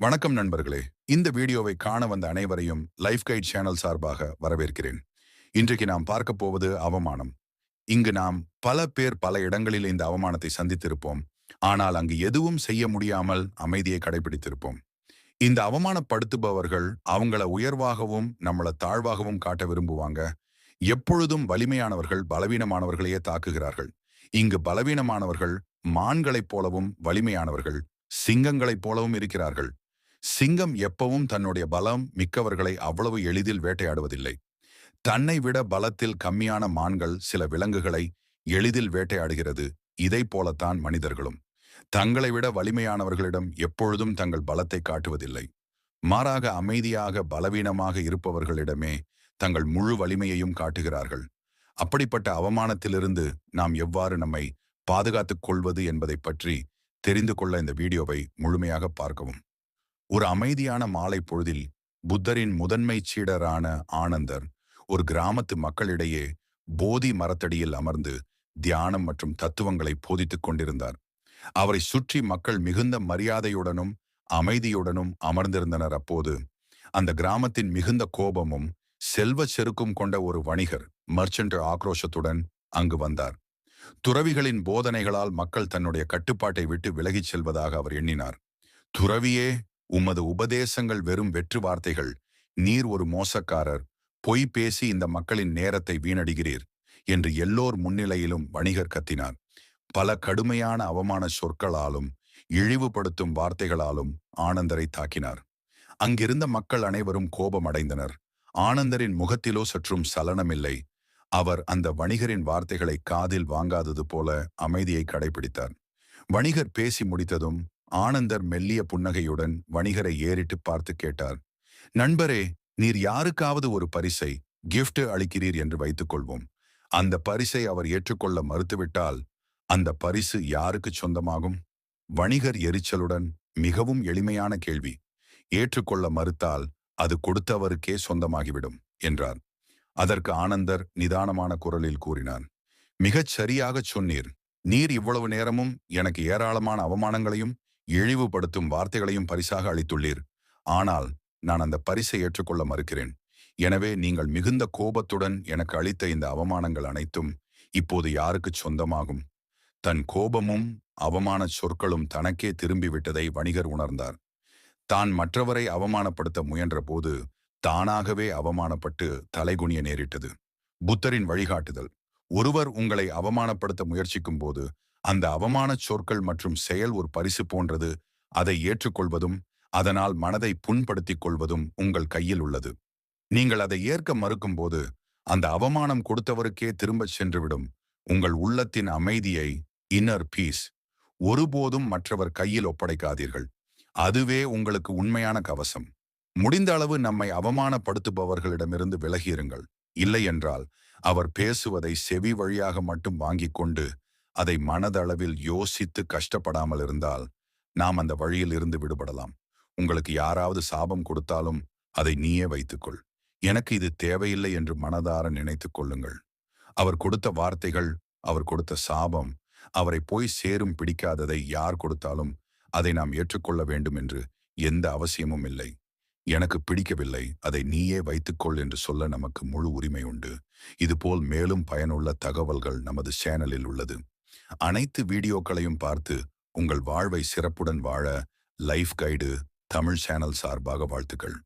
வணக்கம் நண்பர்களே. இந்த வீடியோவை காண வந்த அனைவரையும் லைஃப் கைட் சேனல் சார்பாக வரவேற்கிறேன். இன்றைக்கு நாம் பார்க்க போவது அவமானம். இங்கு நாம் பல பேர் பல இடங்களில் இந்த அவமானத்தை சந்தித்திருப்போம். ஆனால் அங்கு எதுவும் செய்ய முடியாமல் அமைதியை கடைபிடித்திருப்போம். இந்த அவமானப்படுத்துபவர்கள் அவங்கள உயர்வாகவும் நம்மள தாழ்வாகவும் காட்ட விரும்புவாங்க. எப்பொழுதும் வலிமையானவர்கள் பலவீனமானவர்களையே தாக்குகிறார்கள். இங்கு பலவீனமானவர்கள் மான்களைப் போலவும் வலிமையானவர்கள் சிங்கங்களைப் போலவும் இருக்கிறார்கள். சிங்கம் எப்பவும் தன்னுடைய பலம் மிக்கவர்களை அவ்வளவு எளிதில் வேட்டையாடுவதில்லை. தன்னை விட பலத்தில் கம்மியான மான்கள் சில விலங்குகளை எளிதில் வேட்டையாடுகிறது. இதை போலத்தான் மனிதர்களும் தங்களை விட வலிமையானவர்களிடம் எப்பொழுதும் தங்கள் பலத்தை காட்டுவதில்லை. மாறாக அமைதியாக பலவீனமாக இருப்பவர்களிடமே தங்கள் முழு வலிமையையும் காட்டுகிறார்கள். அப்படிப்பட்ட அவமானத்திலிருந்து நாம் எவ்வாறு நம்மை பாதுகாத்துக் கொள்வது என்பதை பற்றி தெரிந்து கொள்ள இந்த வீடியோவை முழுமையாக பார்க்கவும். ஒரு அமைதியான மாலை பொழுதில் புத்தரின் முதன்மை சீடரான ஆனந்தர் ஒரு கிராமத்து மக்களிடையே போதி மரத்தடியில் அமர்ந்து தியானம் மற்றும் தத்துவங்களை போதித்துக் கொண்டிருந்தார். அவரை சுற்றி மக்கள் மிகுந்த மரியாதையுடனும் அமைதியுடனும் அமர்ந்திருந்தனர். அப்போது அந்த கிராமத்தின் மிகுந்த கோபமும் செல்வ செருக்கும் கொண்ட ஒரு வணிகர் மர்ச்சன்ட் ஆக்ரோஷத்துடன் அங்கு வந்தார். துறவிகளின் போதனைகளால் மக்கள் தன்னுடைய கட்டுப்பாட்டை விட்டு விலகிச் செல்வதாக அவர் எண்ணினார். துறவியே, உமது உபதேசங்கள் வெறும் வெற்று வார்த்தைகள். நீர் ஒரு மோசக்காரர். பொய் பேசி இந்த மக்களின் நேரத்தை வீணடிகிறீர் என்று எல்லோர் முன்னிலையிலும் வணிகர் கத்தினார். பல கடுமையான அவமான சொற்களாலும் இழிவுபடுத்தும் வார்த்தைகளாலும் ஆனந்தரை தாக்கினார். அங்கிருந்த மக்கள் அனைவரும் கோபமடைந்தனர். ஆனந்தரின் முகத்திலோ சற்றும் சலனமில்லை. அவர் அந்த வணிகரின் வார்த்தைகளை காதில் வாங்காதது போல அமைதியை கடைபிடித்தார். வணிகர் பேசி முடித்ததும் ஆனந்தர் மெல்லிய புன்னகையுடன் வணிகரை ஏறிட்டு பார்த்து கேட்டார், நண்பரே, நீர் யாருக்காவது ஒரு பரிசை கிஃப்ட் அளிக்கிறீர் என்று வைத்துக் கொள்வோம். அந்த பரிசை அவர் ஏற்றுக்கொள்ள மறுத்துவிட்டால் அந்த பரிசு யாருக்கு சொந்தமாகும்? வணிகர் எரிச்சலுடன், மிகவும் எளிமையான கேள்வி. ஏற்றுக்கொள்ள மறுத்தால் அது கொடுத்தவருக்கே சொந்தமாகிவிடும் என்றார். அதற்கு ஆனந்தர் நிதானமான குரலில் கூறினார், மிகச் சரியாகச் சொன்னீர். நீர் இவ்வளவு நேரமும் எனக்கு ஏராளமான அவமானங்களையும் இழிவுபடுத்தும் வார்த்தைகளையும் பரிசாக அளித்துள்ளீர். ஆனால் நான் அந்த பரிசை ஏற்றுக்கொள்ள மறுக்கிறேன். எனவே நீங்கள் மிகுந்த கோபத்துடன் எனக்கு அளித்த இந்த அவமானங்கள் அனைத்தும் இப்போது யாருக்கு சொந்தமாகும்? தன் கோபமும் அவமான சொற்களும் தனக்கே திரும்பிவிட்டதை வணிகர் உணர்ந்தார். தான் மற்றவரை அவமானப்படுத்த முயன்ற போது தானாகவே அவமானப்பட்டு தலைகுனிய நேரிட்டது. புத்தரின் வழிகாட்டுதல்: ஒருவர் உங்களை அவமானப்படுத்த முயற்சிக்கும் போது அந்த அவமான சொற்கள் மற்றும் செயல் ஒரு பரிசு போன்றது. அதை ஏற்றுக்கொள்வதும் அதனால் மனதை புண்படுத்திக் கொள்வதும் உங்கள் கையில் உள்ளது. நீங்கள் அதை ஏற்க மறுக்கும் போது அந்த அவமானம் கொடுத்தவருக்கே திரும்பச் சென்றுவிடும். உங்கள் உள்ளத்தின் அமைதியை, இன்னர் பீஸ், ஒருபோதும் மற்றவர் கையில் ஒப்படைக்காதீர்கள். அதுவே உங்களுக்கு உண்மையான கவசம். முடிந்த அளவு நம்மை அவமானப்படுத்துபவர்களிடமிருந்து விலகியிருங்கள். இல்லையென்றால் அவர் பேசுவதை செவி வழியாக மட்டும் வாங்கிக் கொண்டு அதை மனதளவில் யோசித்து கஷ்டப்படாமல் இருந்தால் நாம் அந்த வழியில் இருந்து விடுபடலாம். உங்களுக்கு யாராவது சாபம் கொடுத்தாலும் அதை நீயே வைத்துக்கொள். எனக்கு இது தேவையில்லை என்று மனதார நினைத்துக் கொள்ளுங்கள். அவர் கொடுத்த வார்த்தைகள், அவர் கொடுத்த சாபம், அவரை போய் சேரும். பிடிக்காததை யார் கொடுத்தாலும் அதை நாம் ஏற்றுக்கொள்ள வேண்டும் என்று எந்த அவசியமும் இல்லை. எனக்கு பிடிக்கவில்லை, அதை நீயே வைத்துக்கொள் என்று சொல்ல நமக்கு முழு உரிமை உண்டு. இதுபோல் மேலும் பயனுள்ள தகவல்கள் நமது சேனலில் உள்ளது. அனைத்து வீடியோக்களையும் பார்த்து உங்கள் வாழ்வை சிறப்புடன் வாழ லைஃப் கைடு தமிழ் சேனல் சார்பாக வாழ்த்துக்கள்.